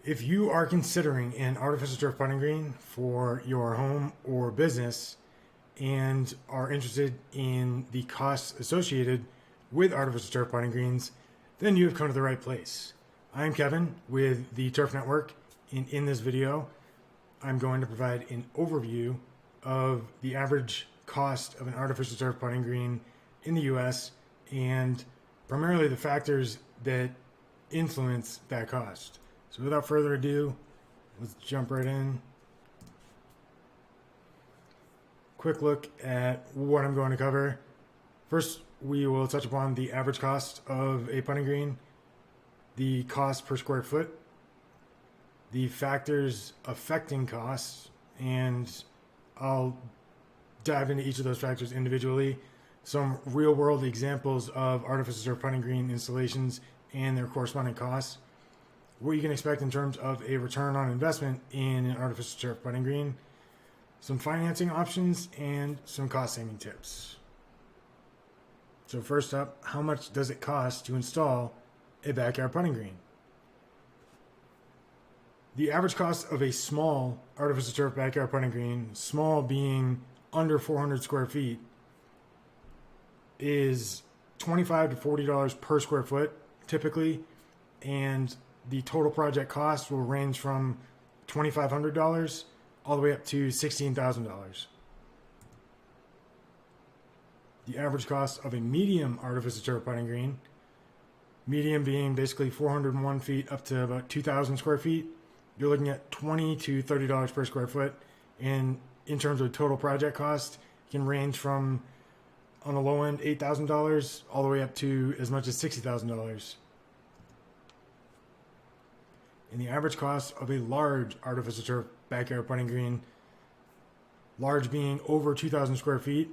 If you are considering an artificial turf putting green for your home or business and are interested in the costs associated with artificial turf putting greens, then you have come to the right place. I'm Kevin with the Turf Network, and in this video, I'm going to provide an overview of the average cost of an artificial turf putting green in the US and primarily the factors that influence that cost. So without further ado, let's jump right in. Quick look at what I'm going to cover. First, we will touch upon the average cost of a putting green, the cost per square foot, the factors affecting costs, and I'll dive into each of those factors individually. Some real world examples of artificial turf putting green installations and their corresponding costs. What you can expect in terms of a return on investment in an artificial turf putting green, some financing options, and some cost saving tips. So first up, how much does it cost to install a backyard putting green? The average cost of a small artificial turf backyard putting green, small being under 400 square feet, is $25 to $40 per square foot typically, and the total project cost will range from $2,500 all the way up to $16,000. The average cost of a medium artificial turf putting green, medium being basically 401 feet up to about 2,000 square feet, you're looking at $20 to $30 per square foot. And in terms of total project cost, it can range from, on the low end, $8,000 all the way up to as much as $60,000. And the average cost of a large artificial turf backyard putting green, large being over 2,000 square feet,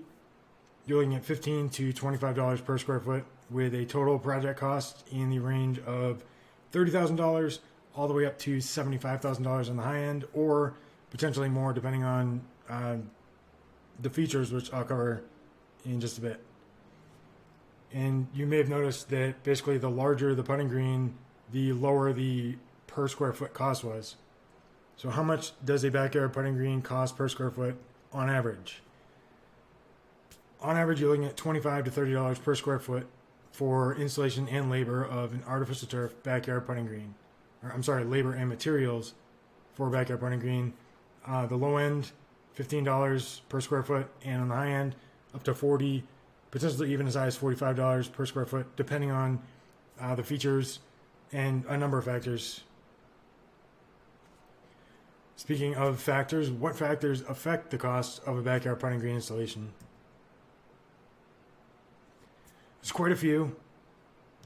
you're looking at $15 to $25 per square foot, with a total project cost in the range of $30,000 all the way up to $75,000 on the high end, or potentially more depending on the features, which I'll cover in just a bit. And you may have noticed that basically the larger the putting green, the lower the per square foot cost was. So how much does a backyard putting green cost per square foot on average? On average, you're looking at $25 to $30 per square foot for installation and labor of an artificial turf backyard putting green. Labor and materials for a backyard putting green. The low end, $15 per square foot, and on the high end, up to $40, potentially even as high as $45 per square foot, depending on the features and a number of factors. Speaking of factors, what factors affect the cost of a backyard putting green installation? There's quite a few.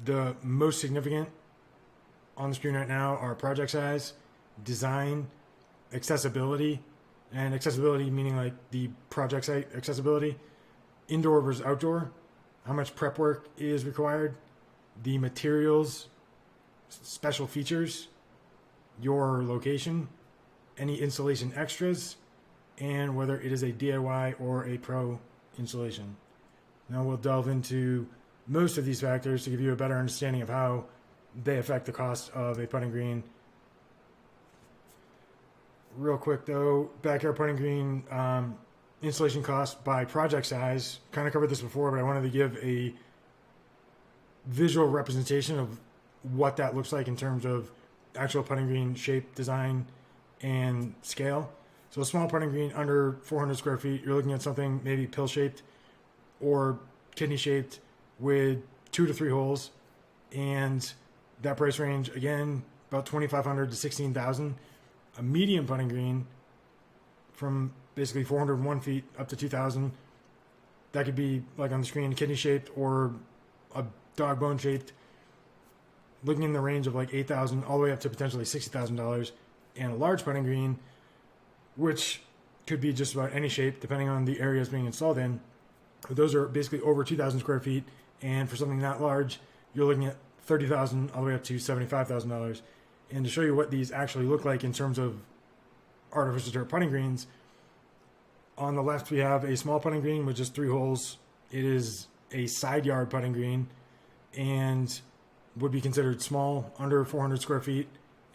The most significant on the screen right now are project size, design, accessibility, and accessibility meaning like the project site accessibility, indoor versus outdoor, how much prep work is required, the materials, special features, your location, any installation extras, and whether it is a DIY or a pro installation. Now we'll delve into most of these factors to give you a better understanding of how they affect the cost of a putting green. Real quick though, backyard putting green installation cost by project size. Kind of covered this before, but I wanted to give a visual representation of what that looks like in terms of actual putting green shape, design, and scale. So a small putting green under 400 square feet, you're looking at something maybe pill-shaped or kidney-shaped with 2 to 3 holes, and that price range, again, about $2,500 to $16,000. A medium putting green from basically 401 feet up to 2,000, that could be, like on the screen, kidney-shaped or a dog bone-shaped, looking in the range of like $8,000 all the way up to potentially $60,000. And a large putting green, which could be just about any shape depending on the areas being installed in. Those are basically over 2,000 square feet, and for something that large, you're looking at $30,000 all the way up to $75,000. And to show you what these actually look like in terms of artificial turf putting greens, on the left we have a small putting green with just 3 holes. It is a side yard putting green and would be considered small, under 400 square feet,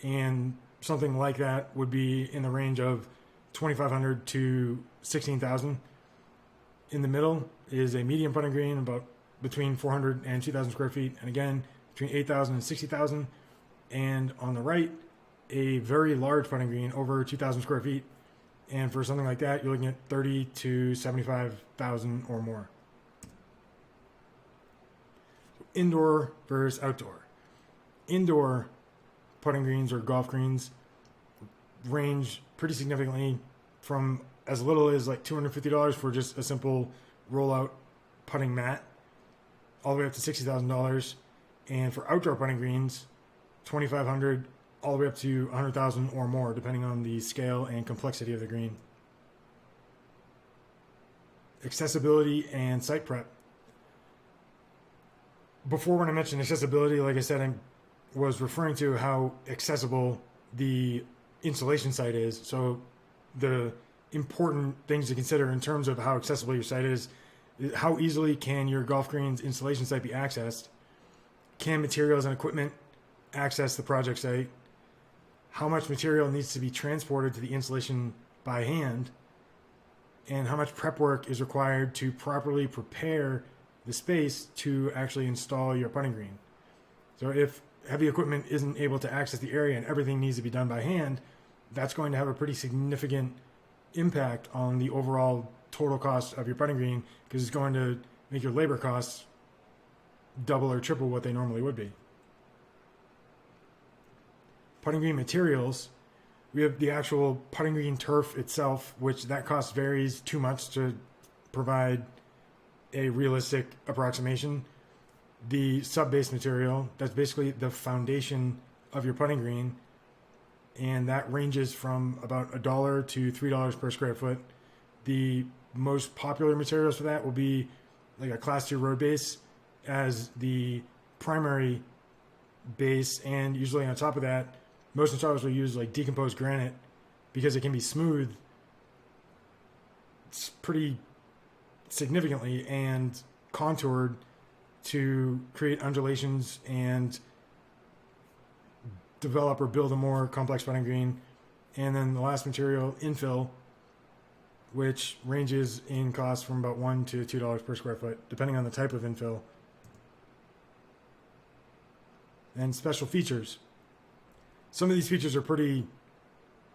and something like that would be in the range of 2,500 to 16,000. In the middle is a medium putting green, about between 400 and 2,000 square feet, and again between 8,000 and 60,000. And on the right, a very large putting green over 2,000 square feet, and for something like that, you're looking at 30 to 75,000 or more. Indoor versus outdoor. Indoor putting greens or golf greens range pretty significantly from as little as like $250 for just a simple rollout putting mat, all the way up to $60,000. And for outdoor putting greens, $2,500 all the way up to $100,000 or more, depending on the scale and complexity of the green. Accessibility and site prep. Before, when I mentioned accessibility, like I said, I was referring to how accessible the installation site is. So the important things to consider in terms of how accessible your site is how easily can your golf green's installation site be accessed? Can materials and equipment access the project site? How much material needs to be transported to the installation by hand? And how much prep work is required to properly prepare the space to actually install your putting green? So if heavy equipment isn't able to access the area and everything needs to be done by hand, that's going to have a pretty significant impact on the overall total cost of your putting green, because it's going to make your labor costs double or triple what they normally would be. Putting green materials, we have the actual putting green turf itself, which that cost varies too much to provide a realistic approximation. The sub-base material, that's basically the foundation of your putting green, and that ranges from about $1 to $3 per square foot. The most popular materials for that will be like a Class 2 road base as the primary base, and usually on top of that, most installers will use like decomposed granite because it can be smooth pretty significantly and contoured to create undulations and develop or build a more complex putting green. And then the last material, infill, which ranges in cost from about $1 to $2 per square foot, depending on the type of infill. And special features. Some of these features are pretty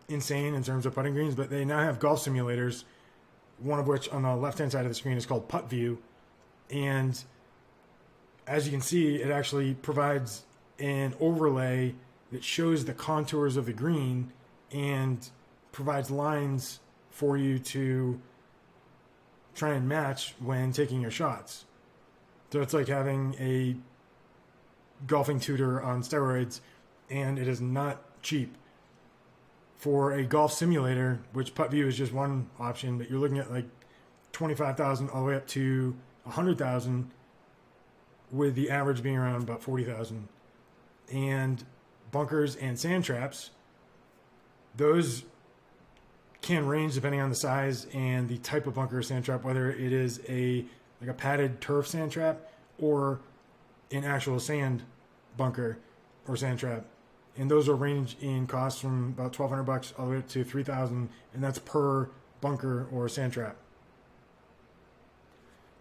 insane in terms of putting greens, but they now have golf simulators, one of which on the left-hand side of the screen is called Putt View. And as you can see, it actually provides an overlay that shows the contours of the green and provides lines for you to try and match when taking your shots. So it's like having a golfing tutor on steroids, and it is not cheap. For a golf simulator, which Putt View is just one option, but you're looking at like $25,000 all the way up to $100,000, with the average being around about $40,000. And bunkers and sand traps, those can range depending on the size and the type of bunker or sand trap, whether it is a padded turf sand trap or an actual sand bunker or sand trap. And those will range in cost from about $1,200 all the way up to $3,000, and that's per bunker or sand trap.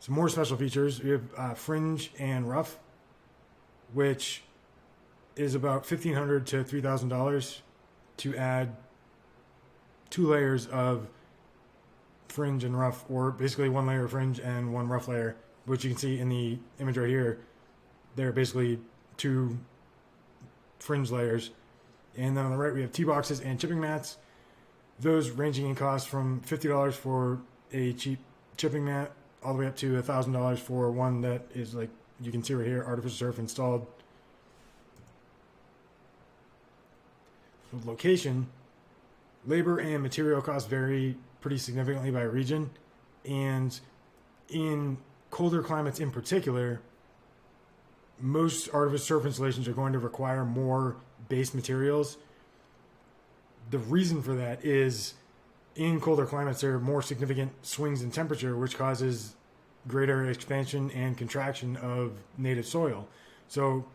Some more special features. We have fringe and rough, which is about $1,500 to $3,000 to add 2 layers of fringe and rough, or basically 1 layer of fringe and 1 rough layer, which you can see in the image right here. They're basically 2 fringe layers. And then on the right, we have tee boxes and chipping mats. Those ranging in cost from $50 for a cheap chipping mat all the way up to $1,000 for one that is, like you can see right here, artificial surf installed. Location, labor and material costs vary pretty significantly by region, and in colder climates in particular, most artificial surf installations are going to require more base materials. The reason for that is in colder climates there are more significant swings in temperature, which causes greater expansion and contraction of native soil. So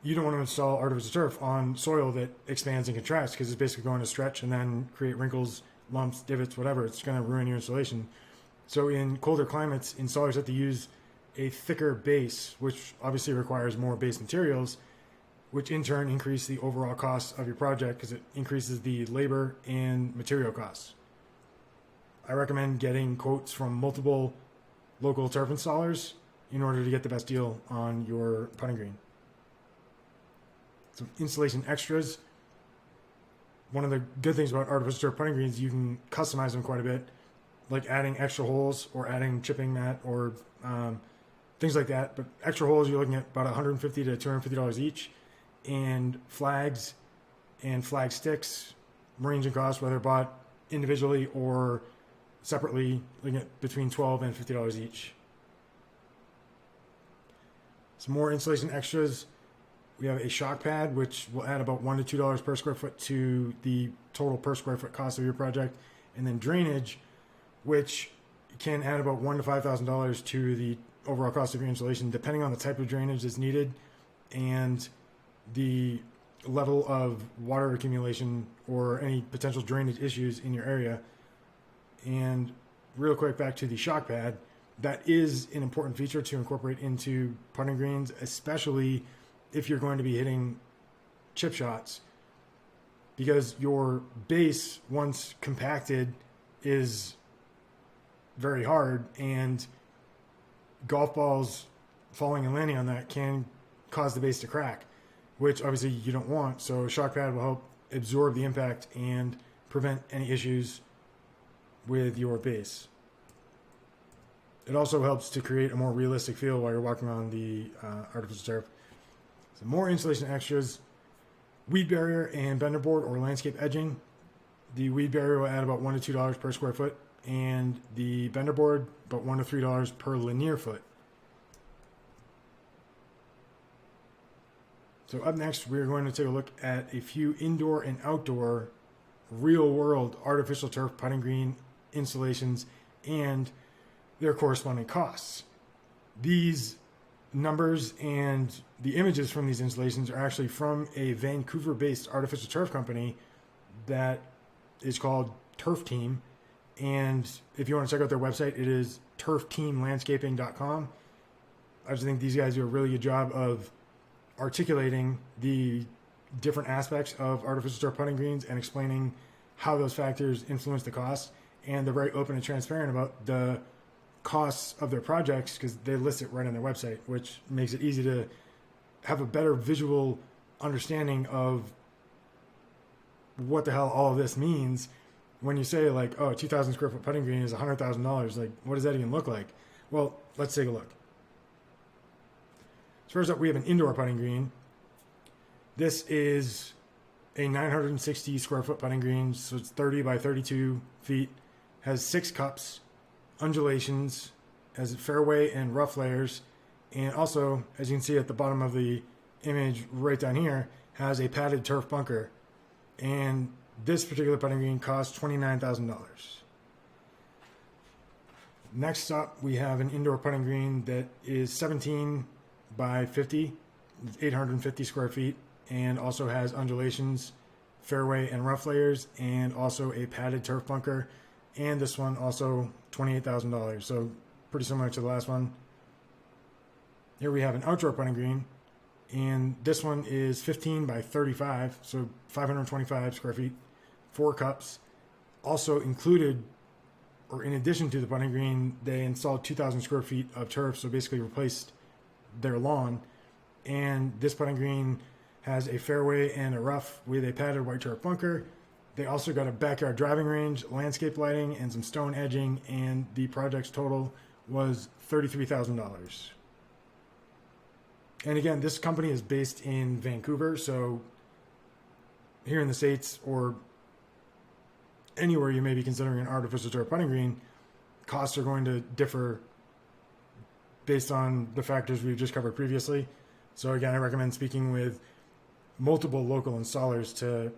you don't want to install artificial turf on soil that expands and contracts, because it's basically going to stretch and then create wrinkles, lumps, divots, whatever. It's going to ruin your installation. So in colder climates, installers have to use a thicker base, which obviously requires more base materials, which in turn increase the overall cost of your project because it increases the labor and material costs. I recommend getting quotes from multiple local turf installers in order to get the best deal on your putting green. Some installation extras. One of the good things about artificial turf putting greens, you can customize them quite a bit, like adding extra holes or adding chipping mat or things like that. But extra holes, you're looking at about $150 to $250 each, and flags and flag sticks range in cost, whether bought individually or separately, looking at between $12 and $50 each. Some more installation extras. We have a shock pad, which will add about $1 to $2 per square foot to the total per square foot cost of your project. And then drainage, which can add about $1,000 to $5,000 to the overall cost of your installation, depending on the type of drainage that's needed and the level of water accumulation or any potential drainage issues in your area. And real quick, back to the shock pad, that is an important feature to incorporate into putting greens, especially if you're going to be hitting chip shots, because your base, once compacted, is very hard, and golf balls falling and landing on that can cause the base to crack, which obviously you don't want. So a shock pad will help absorb the impact and prevent any issues with your base. It also helps to create a more realistic feel while you're walking on the artificial turf. Some more installation extras: weed barrier and bender board or landscape edging. The weed barrier will add about $1 to $2 per square foot, and the bender board about $1 to $3 per linear foot. So up next, we're going to take a look at a few indoor and outdoor real-world artificial turf putting green installations and their corresponding costs. These numbers and the images from these installations are actually from a Vancouver-based artificial turf company that is called Turf Team. And if you want to check out their website, it is turfteamlandscaping.com. I just think these guys do a really good job of articulating the different aspects of artificial turf putting greens and explaining how those factors influence the cost. And they're very open and transparent about the costs of their projects because they list it right on their website, which makes it easy to have a better visual understanding of what the hell all of this means. When you say like, oh, 2,000 square foot putting green is $100,000, like, what does that even look like? Well, let's take a look. So first up, we have an indoor putting green. This is a 960 square foot putting green, so it's 30 by 32 feet, has 6 cups, undulations, has fairway and rough layers, and also, as you can see at the bottom of the image right down here, has a padded turf bunker. And this particular putting green costs $29,000. Next up, we have an indoor putting green that is 17 by 50, 850 square feet, and also has undulations, fairway and rough layers, and also a padded turf bunker. And this one also $28,000, so pretty similar to the last one. Here we have an outdoor putting green, and this one is 15 by 35, so 525 square feet, 4 cups. Also included, or in addition to the putting green, they installed 2,000 square feet of turf, so basically replaced their lawn. And this putting green has a fairway and a rough with a padded white turf bunker. They also got a backyard driving range, landscape lighting, and some stone edging, and the project's total was $33,000. And again, this company is based in Vancouver, so here in the States or anywhere you may be considering an artificial turf putting green, costs are going to differ based on the factors we've just covered previously. So again, I recommend speaking with multiple local installers to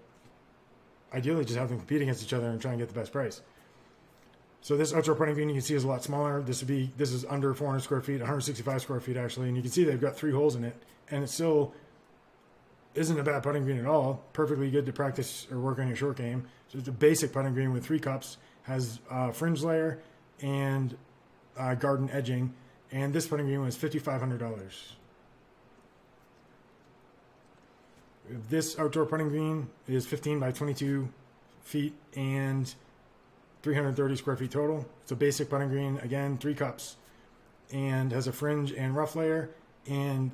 ideally just have them compete against each other and try and get the best price. So this outdoor putting green you can see is a lot smaller. This is under 400 square feet, 165 square feet actually, and you can see they've got 3 holes in it, and it's still isn't a bad putting green at all. Perfectly good to practice or work on your short game. So it's a basic putting green with 3 cups, has a fringe layer and garden edging, and this putting green was $5,500. This outdoor putting green is 15 by 22 feet and 330 square feet total. It's a basic putting green, again, 3 cups, and has a fringe and rough layer, and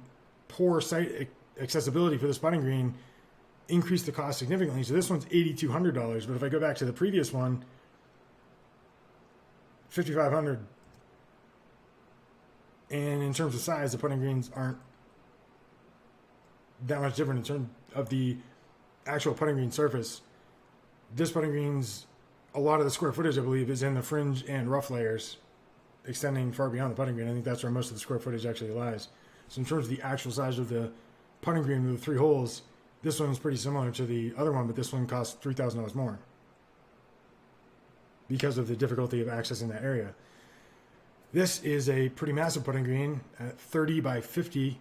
poor site accessibility for this putting green increased the cost significantly. So this one's $8,200, but if I go back to the previous one, $5,500. And in terms of size, the putting greens aren't that much different in terms of the actual putting green surface. This putting greens, a lot of the square footage, I believe, is in the fringe and rough layers, extending far beyond the putting green. I think that's where most of the square footage actually lies. So in terms of the actual size of the putting green with the 3 holes, this one's pretty similar to the other one, but this one costs $3,000 more because of the difficulty of accessing that area. This is a pretty massive putting green at 30 by 50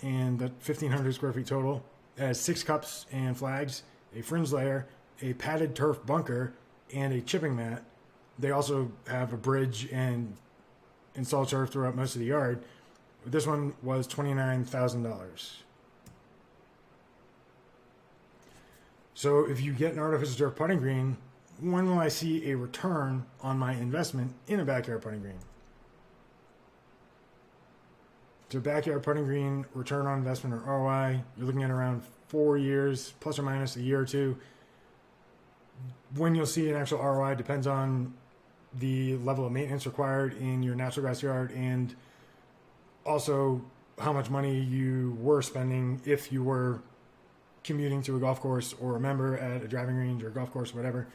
and 1,500 square feet total. It has 6 cups and flags, a fringe layer, a padded turf bunker, and a chipping mat. They also have a bridge and install turf throughout most of the yard. This one was $29,000. So if you get an artificial turf putting green, when will I see a return on my investment in a backyard putting green? So backyard putting green return on investment, or ROI, you're looking at around 4 years, plus or minus a year or two. When you'll see an actual ROI depends on the level of maintenance required in your natural grass yard, and also how much money you were spending if you were commuting to a golf course or a member at a driving range or a golf course or whatever.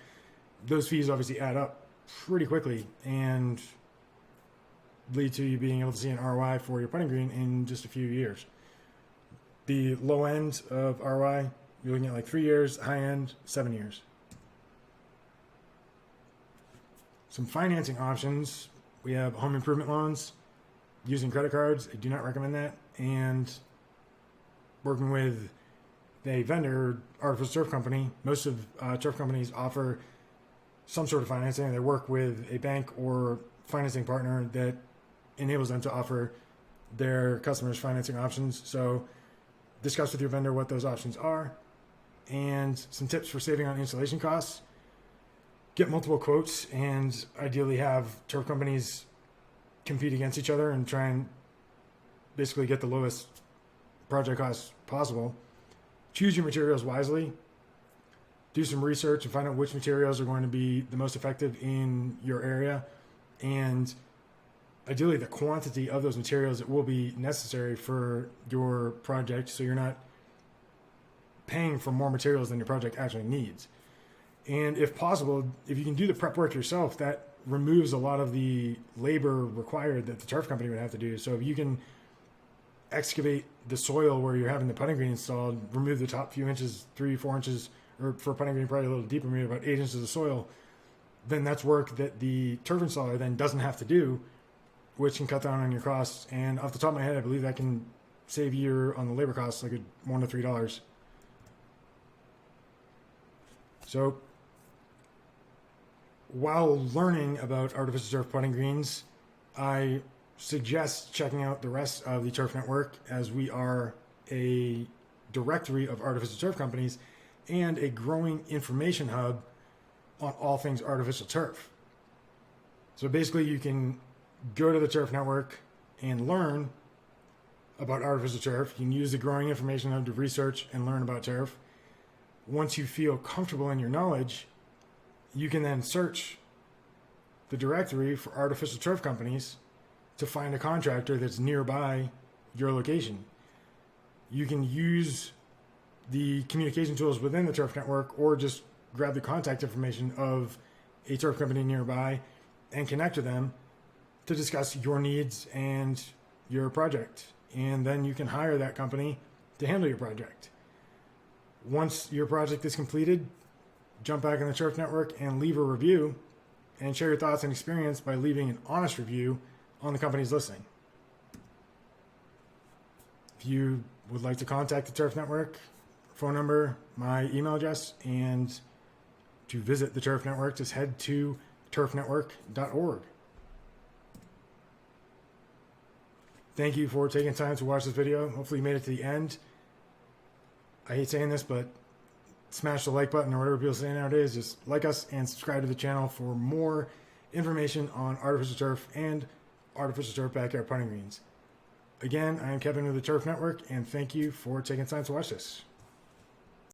Those fees obviously add up pretty quickly and lead to you being able to see an ROI for your putting green in just a few years. The low end of ROI, you're looking at like 3 years, high end, 7 years. Some financing options. We have home improvement loans using credit cards. I do not recommend that. And working with a vendor, artificial turf company. Most of turf companies offer some sort of financing. They work with a bank or financing partner that enables them to offer their customers financing options. So discuss with your vendor what those options are, and some tips for saving on installation costs. Get multiple quotes, and ideally have turf companies compete against each other and try and basically get the lowest project costs possible. Choose your materials wisely. Do some research and find out which materials are going to be the most effective in your area, and ideally the quantity of those materials that will be necessary for your project, so you're not paying for more materials than your project actually needs. And if possible, if you can do the prep work yourself, that removes a lot of the labor required that the turf company would have to do. So if you can excavate the soil where you're having the putting green installed, remove the top few inches, 3-4 inches, or for a putting green probably a little deeper, maybe about 8 inches of soil, then that's work that the turf installer then doesn't have to do, which can cut down on your costs. And off the top of my head, I believe that can save you on the labor costs like $1 to $3. So while learning about artificial turf putting greens, I suggest checking out the rest of the Turf Network, as we are a directory of artificial turf companies and a growing information hub on all things artificial turf. So basically you can go to the Turf Network and learn about artificial turf. You can use the growing information hub to research and learn about turf. Once you feel comfortable in your knowledge, you can then search the directory for artificial turf companies to find a contractor that's nearby your location. You can use the communication tools within the Turf Network, or just grab the contact information of a turf company nearby and connect with them to discuss your needs and your project. And then you can hire that company to handle your project. Once your project is completed, jump back in the Turf Network and leave a review, and share your thoughts and experience by leaving an honest review on the company's listing. If you would like to contact the Turf Network, phone number, my email address, and to visit the Turf Network, just head to turfnetwork.org. Thank you for taking time to watch this video. Hopefully you made it to the end. I hate saying this, but smash the like button or whatever people say nowadays. Just like us and subscribe to the channel for more information on artificial turf and artificial turf backyard putting greens. Again, I am Kevin with the Turf Network, and thank you for taking time to watch this.